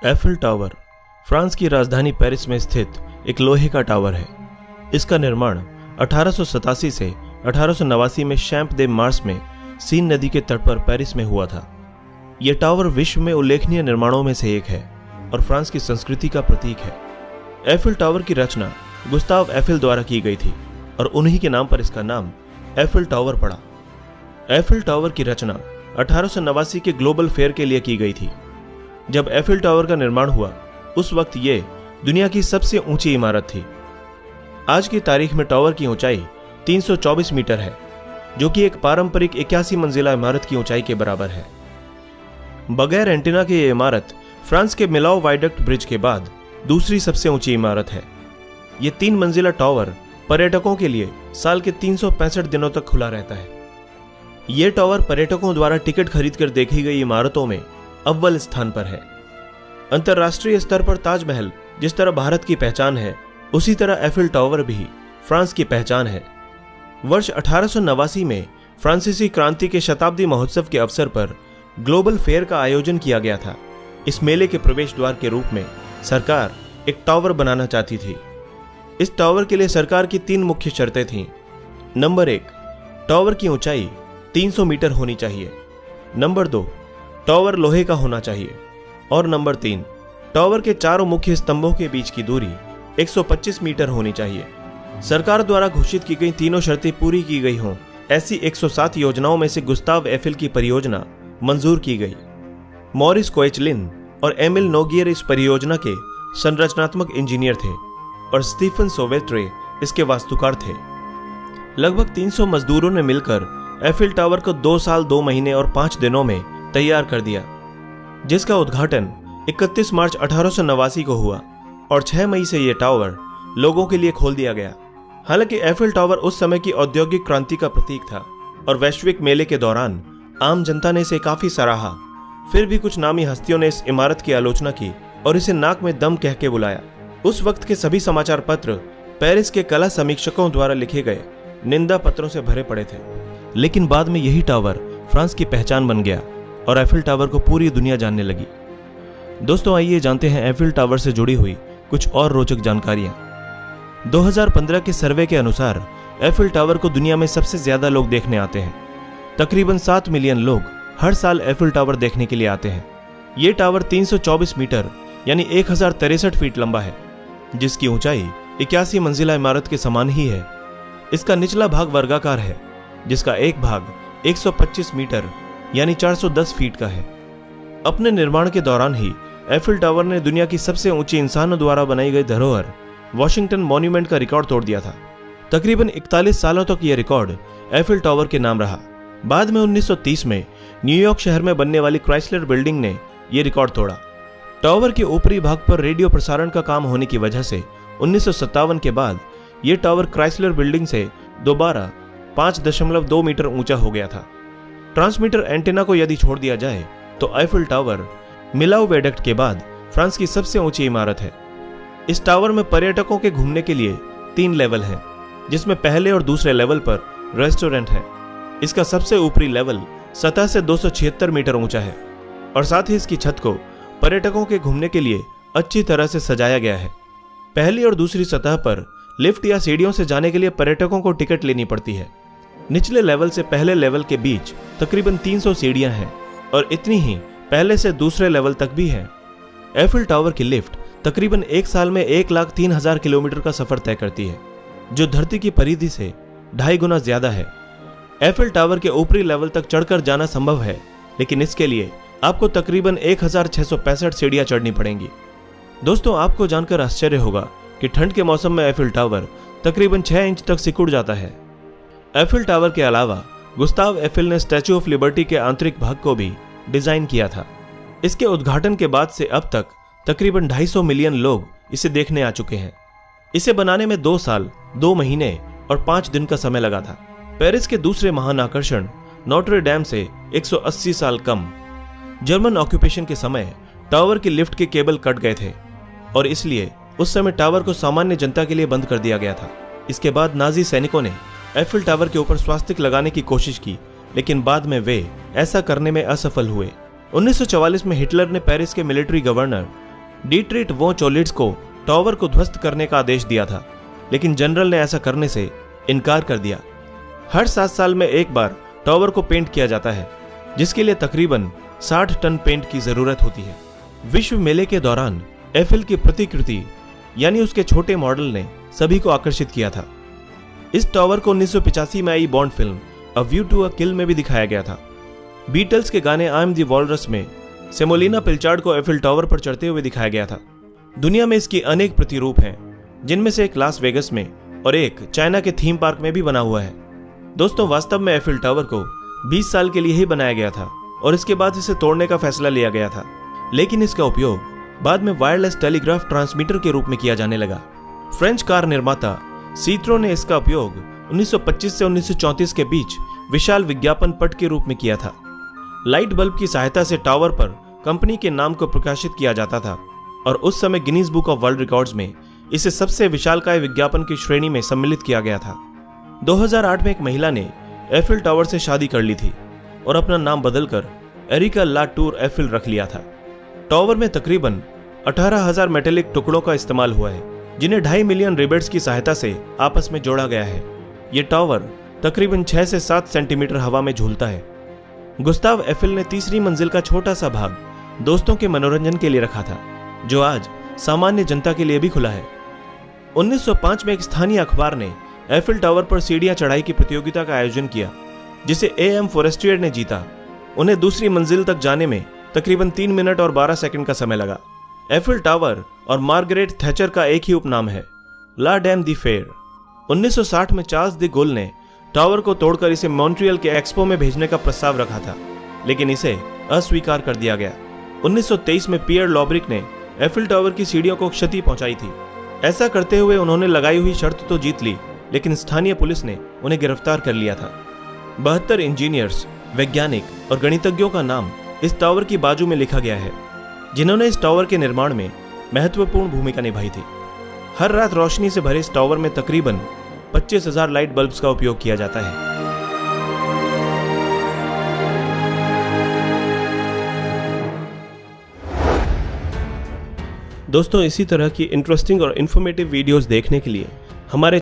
Eiffel tower France की राजधानी Paris में स्थित एक लोहे का टावर है। इसका निर्माण 1887 से 1889 में शैम्प दे मार्स में सीन नदी के तट पर पेरिस में हुआ था। यह टावर विश्व में उल्लेखनीय निर्माणों में से एक है और फ्रांस की संस्कृति का प्रतीक है। एफिल टावर की रचना गुस्ताव एफिल द्वारा की गई थी और उन्हीं के नाम पर इसका नाम एफिल टावर पड़ा। एफिल टावर की रचना 1889 के ग्लोबल फेयर के लिए की गई थी। जब एफिल टावर का निर्माण हुआ उस वक्त यह दुनिया की सबसे ऊंची इमारत थी। आज की तारीख में टावर की ऊंचाई 324 मीटर है, जो कि एक पारंपरिक 81 मंजिला इमारत की ऊंचाई के बराबर है। बगैर एंटीना की यह इमारत फ्रांस के मिलाओ वायडक्ट ब्रिज के बाद दूसरी सबसे ऊंची इमारत है। यह 3 मंजिला टावर पर्यटकों के लिए साल के 365 दिनों तक खुला रहता है। यह टावर पर्यटकों द्वारा टिकट खरीदकर देखी गई इमारतों में अव्वल स्थान पर है। अंतर्राष्ट्रीय स्तर पर ताजमहल जिस तरह भारत की पहचान है, उसी तरह एफिल टावर भी फ्रांस की पहचान है। वर्ष 1889 में फ्रांसीसी क्रांति के शताब्दी महोत्सव के अवसर पर ग्लोबल फेयर का आयोजन किया गया था। इस मेले के प्रवेश द्वार के रूप में सरकार एक टावर बनाना चाहती थी। इस टावर के लिए सरकार की 3 मुख्य शर्तें थीं। नंबर 1, टावर की ऊंचाई 300 मीटर होनी चाहिए। नंबर 2, टावर लोहे का होना चाहिए। और नंबर 3, टावर के चारों मुख्य स्तंभों के बीच की दूरी 125 मीटर होनी चाहिए। सरकार द्वारा घोषित की गई तीनों शर्तें पूरी की गई हों, ऐसी 107 योजनाओं में से गुस्ताव एफिल की परियोजना मंजूर की गई। मॉरिस कोएचलिन और एमिल नोगियर इस परियोजना के संरचनात्मक इंजीनियर थे और स्टीफन सोवेट्रे इसके वास्तुकार थे। लगभग 300 मजदूरों ने मिलकर एफिल टावर को 2 साल 2 महीने और 5 दिनों में तैयार कर दिया, जिसका उद्घाटन 31 मार्च 1889 को हुआ और 6 मई से यह टावर लोगों के लिए खोल दिया गया। हालांकि एफिल टावर उस समय की औद्योगिक क्रांति का प्रतीक था और वैश्विक मेले के दौरान आम जनता ने इसे काफी सराहा, फिर भी कुछ नामी हस्तियों ने इस इमारत की आलोचना की और इसे नाक में दम कह के बुलाया। उस वक्त के सभी समाचार पत्र पेरिस के कला समीक्षकों द्वारा लिखे गए निंदा पत्रों से भरे पड़े थे। लेकिन बाद में यही टावर फ्रांस की पहचान बन गया और एफिल टावर को पूरी दुनिया जानने लगी। दोस्तों, आइए जानते हैं एफिल टावर से जुड़ी हुई कुछ और रोचक जानकारियां। 2015 के सर्वे के अनुसार एफिल टावर को दुनिया में सबसे ज्यादा लोग देखने आते हैं। तकरीबन 7 मिलियन लोग हर साल एफिल टावर देखने के लिए आते हैं। ये टावर 324 मीटर यानी 1063 फीट लंबा है, जिसकी ऊंचाई 81 मंजिला इमारत के समान ही है। इसका निचला भाग वर्गाकार है, जिसका एक भाग 125 मीटर यानी 410 फीट का है। अपने निर्माण के दौरान ही एफिल टावर ने दुनिया की सबसे ऊंची इंसानों द्वारा बनाई गई धरोहर वॉशिंगटन मॉन्यूमेंट का रिकॉर्ड तोड़ दिया था। तकरीबन 41 सालों तक यह रिकॉर्ड एफिल टावर के नाम रहा। बाद में 1930 में न्यूयॉर्क शहर में बनने वाली क्राइसलर बिल्डिंग ने यह रिकॉर्ड तोड़ा। टावर के ऊपरी भाग पर रेडियो प्रसारण का काम होने की वजह से 1957 के बाद यह टावर क्राइसलर बिल्डिंग से दोबारा 5.2 मीटर ऊंचा हो गया था। ट्रांसमीटर एंटीना को यदि छोड़ दिया जाए तो एफिल टावर मिलाओ वायडक्ट के बाद फ्रांस की सबसे ऊंची इमारत है। इस टावर में पर्यटकों के घूमने के लिए 3 लेवल हैं, जिसमें पहले और दूसरे लेवल पर रेस्टोरेंट है। इसका सबसे ऊपरी लेवल सतह से 276 मीटर ऊंचा है और साथ ही इसकी छत को पर्यटकों के घूमने के लिए अच्छी तरह से सजाया गया है। पहली और दूसरी सतह पर लिफ्ट या सीढ़ियों से जाने के लिए पर्यटकों को टिकट लेनी पड़ती है। निचले लेवल से पहले लेवल के बीच तकरीबन 300 सीढ़ियां हैं और इतनी ही पहले से दूसरे लेवल तक भी है। एफिल टावर की लिफ्ट तकरीबन 1 साल में 1,03,000 किलोमीटर का सफर तय करती है, जो धरती की परिधि से 2.5 गुना ज्यादा है। एफिल टावर के ऊपरी लेवल तक चढ़कर जाना संभव है, लेकिन इसके लिए आपको तकरीबन 1665 सीढ़ियां चढ़नी पड़ेंगी। दोस्तों, आपको जानकर आश्चर्य होगा कि ठंड के मौसम में एफिल टावर तकरीबन 6 इंच तक सिकुड़ जाता है। एफिल टावर के अलावा गुस्ताव एफिल ने स्टैच्यू ऑफ लिबर्टी के आंतरिक भाग को भी डिजाइन किया था। इसके उद्घाटन के बाद से अब तक तकरीबन 250 मिलियन लोग इसे देखने आ चुके हैं। इसे बनाने में 2 साल 2 महीने और 5 दिन का समय लगा था। पेरिस के दूसरे महान आकर्षण नोट्रे डैम से 180 साल कम। जर्मन ऑक्यूपेशन के समय टावर की लिफ्ट के केबल कट गए थे और इसलिए उस समय टावर को सामान्य जनता के लिए बंद कर दिया गया था। इसके बाद नाजी सैनिकों ने एफिल टावर के ऊपर स्वास्तिक लगाने की कोशिश की, लेकिन बाद में वे ऐसा करने में असफल हुए। 1944 में हिटलर ने पेरिस के मिलिट्री गवर्नर डीट्रिट वों चोलिट्ज को टावर को ध्वस्त करने का आदेश दिया था, लेकिन जनरल ने ऐसा करने से इनकार कर दिया। हर 7 साल में एक बार टावर को पेंट किया जाता है, जिसके लिए तकरीबन 60 टन पेंट की जरूरत होती है। विश्व मेले के दौरान एफिल की प्रतिकृति यानी उसके छोटे मॉडल ने सभी को आकर्षित किया था। इस टावर को 1985 में आई Bond film a view to a kill में भी दिखाया गया था। बीटल्स के गाने आई एम द वॉलरस में सेमोलिना पिल्चार्ड को एफिल टावर पर चढ़ते हुए दिखाया गया था। दुनिया में इसकी अनेक प्रतिरूप हैं, जिनमें से एक लास वेगस में और एक चाइना के थीम पार्क में भी बना हुआ है। दोस्तों, वास्तव में एफिल टावर को 20 साल के लिए ही बनाया गया था और इसके बाद इसे तोड़ने का फैसला लिया गया था, लेकिन इसका उपयोग बाद में वायरलेस टेलीग्राफ ट्रांसमीटर के रूप में किया जाने लगा। फ्रेंच कार निर्माता सीट्रो ने इसका उपयोग 1925 से 1934 के बीच विशाल विज्ञापन पट के रूप में किया था। लाइट बल्ब की सहायता से टावर पर कंपनी के नाम को प्रकाशित किया जाता था और उस समय Guinness book of world records में इसे सबसे विशालकाय विज्ञापन की श्रेणी में सम्मिलित किया गया था। 2008 में एक महिला ने एफिल टावर से शादी कर ली थी और अपना नाम बदलकर एरिका ला टूर एफिल रख लिया था। टावर में तकरीबन 18,000 मेटेलिक टुकड़ों का इस्तेमाल हुआ है, जिन्हें 2.5 मिलियन रिबेट्स की सहायता से आपस में जोड़ा गया है। ये टावर तकरीबन 6 से 7 सेंटीमीटर हवा में झूलता है। गुस्ताव एफिल ने तीसरी मंजिल का छोटा सा भाग दोस्तों के मनोरंजन के लिए रखा था, जो आज सामान्य जनता के लिए भी खुला है। 1905 में एक स्थानीय अखबार ने एफिल टावर पर सीढ़ियां चढ़ाई की प्रतियोगिता का आयोजन किया, जिसे A.M. फोरेस्ट्रियर ने जीता। उन्हें दूसरी मंजिल तक जाने में तकरीबन 3 मिनट और 12 सेकंड का समय लगा। एफिल टावर और मार्गरेट थैचर का एक ही उपनाम है, ला डैम दी फेयर। 1960 में चार्ल्स द गोल ने टावर को तोड़कर इसे मॉन्ट्रियल के एक्सपो में भेजने का प्रस्ताव रखा था, लेकिन इसे अस्वीकार कर दिया गया। 1923 में पियर लॉब्रिक ने एफिल टावर की सीढ़ियों को क्षति पहुंचाई थी। ऐसा करते हुए उन्होंने लगाई हुई शर्त तो जीत ली, लेकिन स्थानीय पुलिस ने उन्हें गिरफ्तार कर लिया था। 72 इंजीनियर्स, वैज्ञानिक और गणितज्ञों का नाम इस टावर की बाजू में लिखा गया है, जिन्होंने इस टावर के निर्माण में महत्वपूर्ण भूमिका निभाई थी। हर रात रोशनी से भरे इस टावर में तकरीबन 25,000 लाइट बल्ब्स का उपयोग किया जाता है। दोस्तों, इसी तरह की इंटरेस्टिंग और इन्फॉर्मेटिव वीडियोस देखने के लिए हमारे